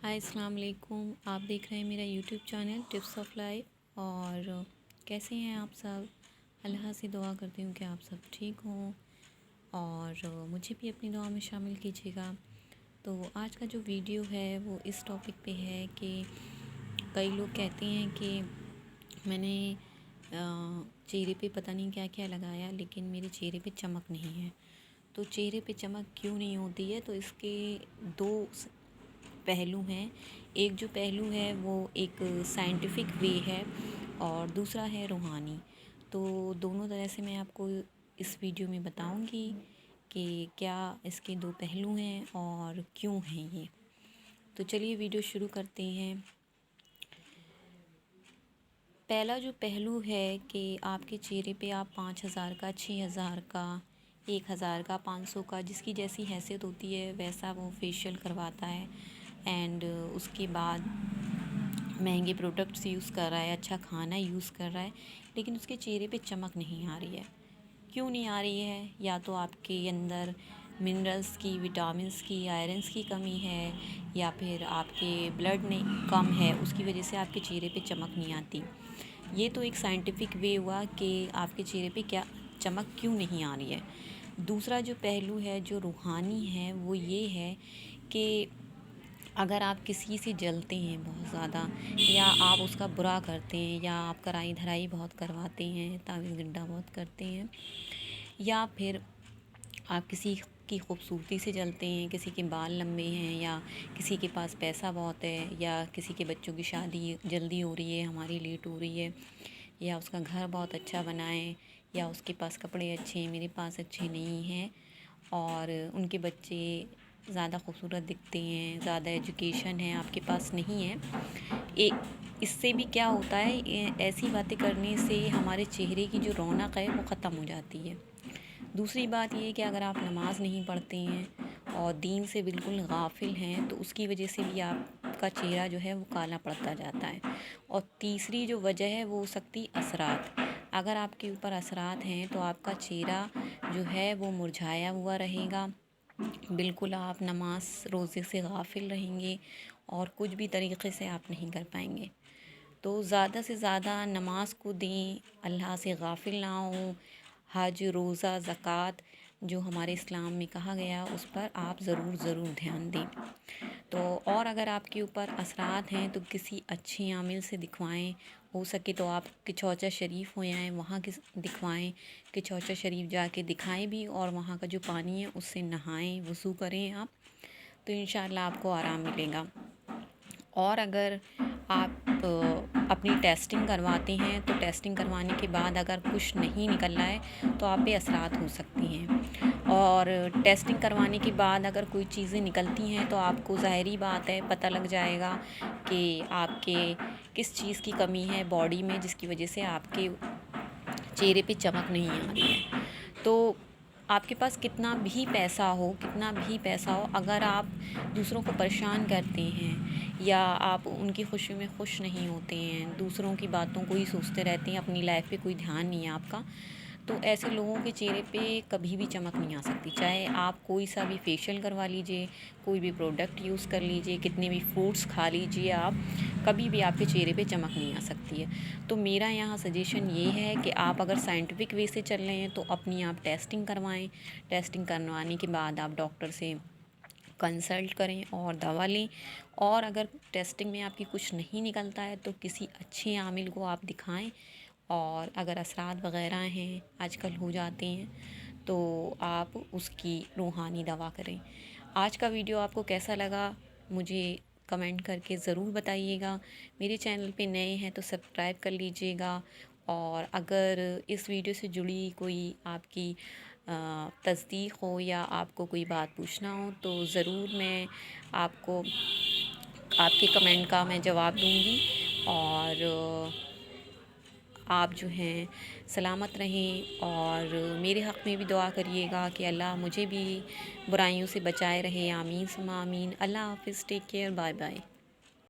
हाय अस्सलाम वालेकुम। आप देख रहे हैं मेरा YouTube channel tips of life. और कैसे हैं आप सब? अल्लाह से दुआ करती हूँ कि आप सब ठीक हों और मुझे भी अपनी दुआ में शामिल कीजिएगा। तो आज का जो वीडियो है वो इस टॉपिक पे है कि कई लोग कहते हैं कि मैंने चेहरे पे पता नहीं क्या क्या लगाया लेकिन मेरे चेहरे पे चमक नहीं है। तो चेहरे पे चमक क्यों नहीं होती है? तो इसके दो पहलू हैं। एक जो पहलू है वो एक साइंटिफिक वे है और दूसरा है रूहानी। तो दोनों तरह से मैं आपको इस वीडियो में बताऊंगी कि क्या इसके दो पहलू हैं और क्यों हैं ये। तो चलिए वीडियो शुरू करते हैं। पहला जो पहलू है कि आपके चेहरे पे आप 5,000 का, 6,000 का, 1,000 का, 500 का, जिसकी जैसी हैसियत होती है वैसा वो फेशियल करवाता है एंड उसके बाद महंगे प्रोडक्ट्स यूज़ कर रहा है, अच्छा खाना यूज़ कर रहा है, लेकिन उसके चेहरे पे चमक नहीं आ रही है। क्यों नहीं आ रही है? या तो आपके अंदर मिनरल्स की, विटामिन्स की, आयरन्स की कमी है, या फिर आपके ब्लड ने कम है, उसकी वजह से आपके चेहरे पे चमक नहीं आती। ये तो एक साइंटिफिक वे हुआ कि आपके चेहरे पे क्या चमक क्यों नहीं आ रही है। दूसरा जो पहलू है जो रूहानी है वो ये है कि अगर आप किसी से जलते हैं बहुत ज़्यादा, या आप उसका बुरा करते हैं, या आप कराई धराई बहुत करवाते हैं, तावीज़ गड्ढा बहुत करते हैं, या फिर आप किसी की खूबसूरती से जलते हैं, किसी के बाल लंबे हैं, या किसी के पास पैसा बहुत है, या किसी के बच्चों की शादी जल्दी हो रही है, हमारी लेट हो रही है, या उसका घर बहुत अच्छा बना है, या उसके पास कपड़े अच्छे हैं, मेरे पास अच्छे नहीं हैं, और उनके बच्चे ज़्यादा खूबसूरत दिखते हैं, ज़्यादा एजुकेशन है, आपके पास नहीं है। इससे भी क्या होता है, ऐसी बातें करने से हमारे चेहरे की जो रौनक है वो ख़त्म हो जाती है। दूसरी बात ये है कि अगर आप नमाज़ नहीं पढ़ते हैं और दीन से बिल्कुल गाफिल हैं तो उसकी वजह से भी आपका चेहरा जो है वो काला पड़ता जाता है। और तीसरी जो वजह है वो हो सकती असरात। अगर आपके ऊपर असरात हैं तो आपका चेहरा जो है वो मुरझाया हुआ रहेगा, बिल्कुल आप नमाज रोज़े से गाफिल रहेंगे और कुछ भी तरीक़े से आप नहीं कर पाएंगे। तो ज़्यादा से ज़्यादा नमाज को दें, अल्लाह से गाफिल ना हो। हज, रोज़ा, ज़कात जो हमारे इस्लाम में कहा गया उस पर आप ज़रूर ध्यान दें। तो और अगर आपके ऊपर असरात हैं तो किसी अच्छे आमिल से दिखवाएं। हो सके तो आप किचौचा शरीफ हो आएँ, वहाँ दिखवाएं। किचौचा शरीफ जाके दिखाएं भी और वहाँ का जो पानी है उससे नहाएं, वज़ू करें आप, तो इंशाअल्लाह आपको आराम मिलेगा। और अगर आप अपनी टेस्टिंग करवाते हैं तो टेस्टिंग करवाने के बाद अगर कुछ नहीं निकल रहा है तो आप पे असरात हो सकती हैं। और टेस्टिंग करवाने के बाद अगर कोई चीज़ें निकलती हैं तो आपको ज़ाहिरी बात है पता लग जाएगा कि आपके किस चीज़ की कमी है बॉडी में, जिसकी वजह से आपके चेहरे पे चमक नहीं आ रही है। तो आपके पास कितना भी पैसा हो, अगर आप दूसरों को परेशान करते हैं या आप उनकी खुशी में खुश नहीं होते हैं, दूसरों की बातों को ही सोचते रहते हैं, अपनी लाइफ पे कोई ध्यान नहीं है आपका, तो ऐसे लोगों के चेहरे पे कभी भी चमक नहीं आ सकती। चाहे आप कोई सा भी फेशियल करवा लीजिए, कोई भी प्रोडक्ट यूज़ कर लीजिए, कितने भी फ्रूट्स खा लीजिए आप, कभी भी आपके चेहरे पे चमक नहीं आ सकती है। तो मेरा यहाँ सजेशन ये है कि आप अगर साइंटिफिक वे से चल रहे हैं तो अपनी आप टेस्टिंग करवाएं। टेस्टिंग करवाने के बाद आप डॉक्टर से कंसल्ट करें और दवा लें। और अगर टेस्टिंग में आपकी कुछ नहीं निकलता है तो किसी अच्छे आमिल को आप दिखाएं। और अगर असरात वग़ैरह हैं, आजकल हो जाते हैं, तो आप उसकी रूहानी दवा करें। आज का वीडियो आपको कैसा लगा मुझे कमेंट करके ज़रूर बताइएगा। मेरे चैनल पे नए हैं तो सब्सक्राइब कर लीजिएगा। और अगर इस वीडियो से जुड़ी कोई आपकी तस्दीक हो या आपको कोई बात पूछना हो तो ज़रूर मैं आपको आपके कमेंट का मैं जवाब दूँगी। और आप जो हैं सलामत रहें और मेरे हक़ में भी दुआ करिएगा कि अल्लाह मुझे भी बुराइयों से बचाए रहे। आमीन सुम्मा आमीन। अल्लाह हाफ़िज़। Take care. Bye bye.